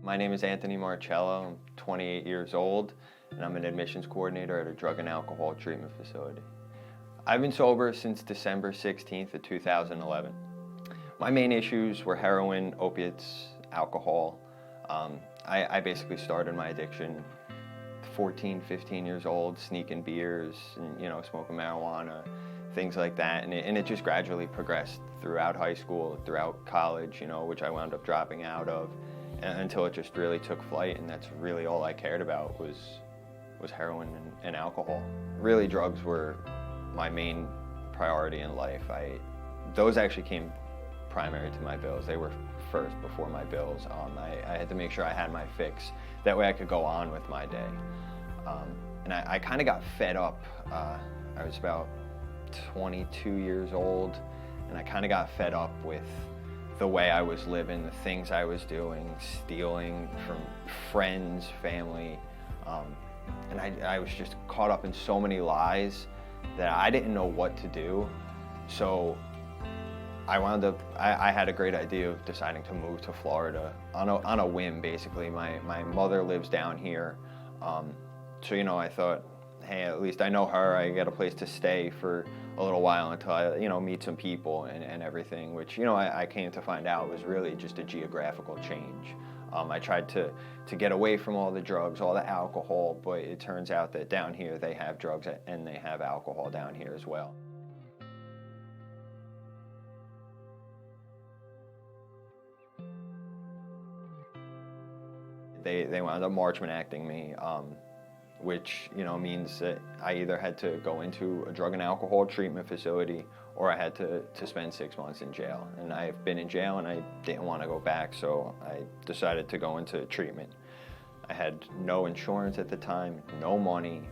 My name is Anthony Marcello. I'm 28 years old, and I'm an admissions coordinator at a drug and alcohol treatment facility. I've been sober since December 16th of 2011. My main issues were heroin, opiates, alcohol. I basically started my addiction 14, 15 years old, sneaking beers and, smoking marijuana, things like that. And it just gradually progressed throughout high school, throughout college, which I wound up dropping out of, until it just really took flight. And that's really all I cared about was heroin and alcohol. Really, drugs were my main priority in life. Those actually came primary to my bills. They were first before my bills. I had to make sure I had my fix. That way I could go on with my day. And I kind of got fed up. I was about 22 years old, and I kind of got fed up with the way I was living, the things I was doing, stealing from friends, family. And I was just caught up in so many lies that I didn't know what to do. So I wound up, I had a great idea of deciding to move to Florida on a whim, basically. My mother lives down here. So, I thought, hey, at least I know her. I get a place to stay for a little while until I, meet some people and everything, which, I came to find out was really just a geographical change. I tried to get away from all the drugs, all the alcohol, but it turns out that down here they have drugs and they have alcohol down here as well. They wound up Marchman acting me, which means that I either had to go into a drug and alcohol treatment facility or I had to spend 6 months in jail. And I've been in jail and I didn't want to go back, so I decided to go into treatment. I had no insurance at the time, no money.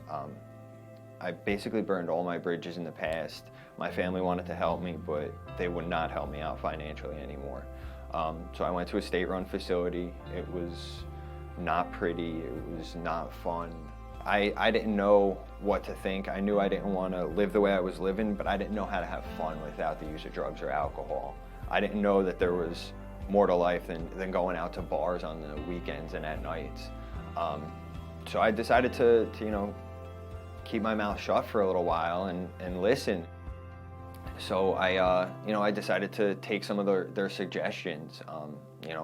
I basically burned all my bridges in the past. My family wanted to help me, but they would not help me out financially anymore. So I went to a state-run facility. It was not pretty, it was not fun. I didn't know what to think. I knew I didn't want to live the way I was living, but I didn't know how to have fun without the use of drugs or alcohol. I didn't know that there was more to life than going out to bars on the weekends and at nights. So I decided to keep my mouth shut for a little while and listen. So I decided to take some of their suggestions,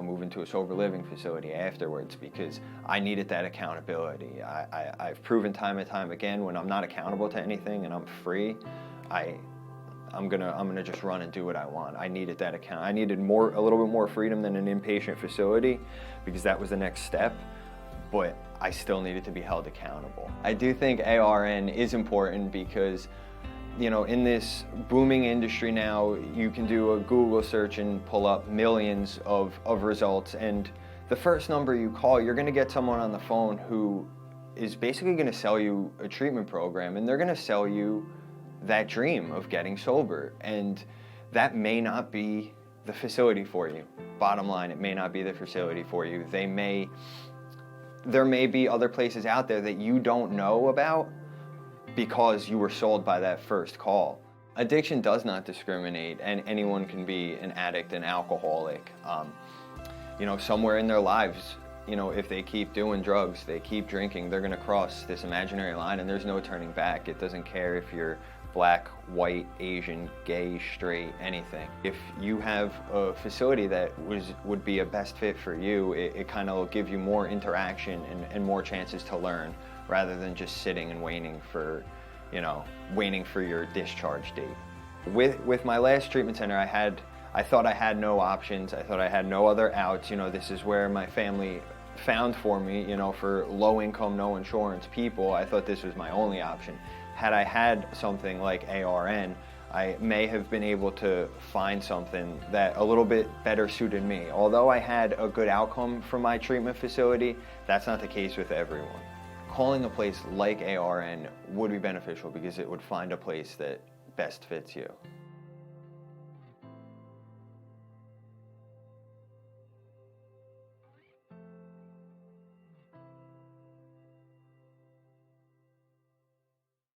move into a sober living facility afterwards, because I needed that accountability. I've proven time and time again, when I'm not accountable to anything and I'm free, I'm gonna just run and do what I want. I needed that I needed a little bit more freedom than an inpatient facility, because that was the next step, but I still needed to be held accountable. I do think ARN is important because in this booming industry now, you can do a Google search and pull up millions of results. And the first number you call, you're gonna get someone on the phone who is basically gonna sell you a treatment program, and they're gonna sell you that dream of getting sober. And that may not be the facility for you. Bottom line, it may not be the facility for you. There may be other places out there that you don't know about, because you were sold by that first call. Addiction does not discriminate, and anyone can be an addict, an alcoholic. Somewhere in their lives, if they keep doing drugs, they keep drinking, they're gonna cross this imaginary line, and there's no turning back. It doesn't care if you're black, white, Asian, gay, straight, anything. If you have a facility that would be a best fit for you, it kind of will give you more interaction and more chances to learn, rather than just sitting and waiting for your discharge date. With my last treatment center, I thought I had no options. I thought I had no other outs. This is where my family found for me, for low income, no insurance people. I thought this was my only option. Had I had something like ARN, I may have been able to find something that a little bit better suited me. Although I had a good outcome from my treatment facility, that's not the case with everyone. Calling a place like ARN would be beneficial, because it would find a place that best fits you.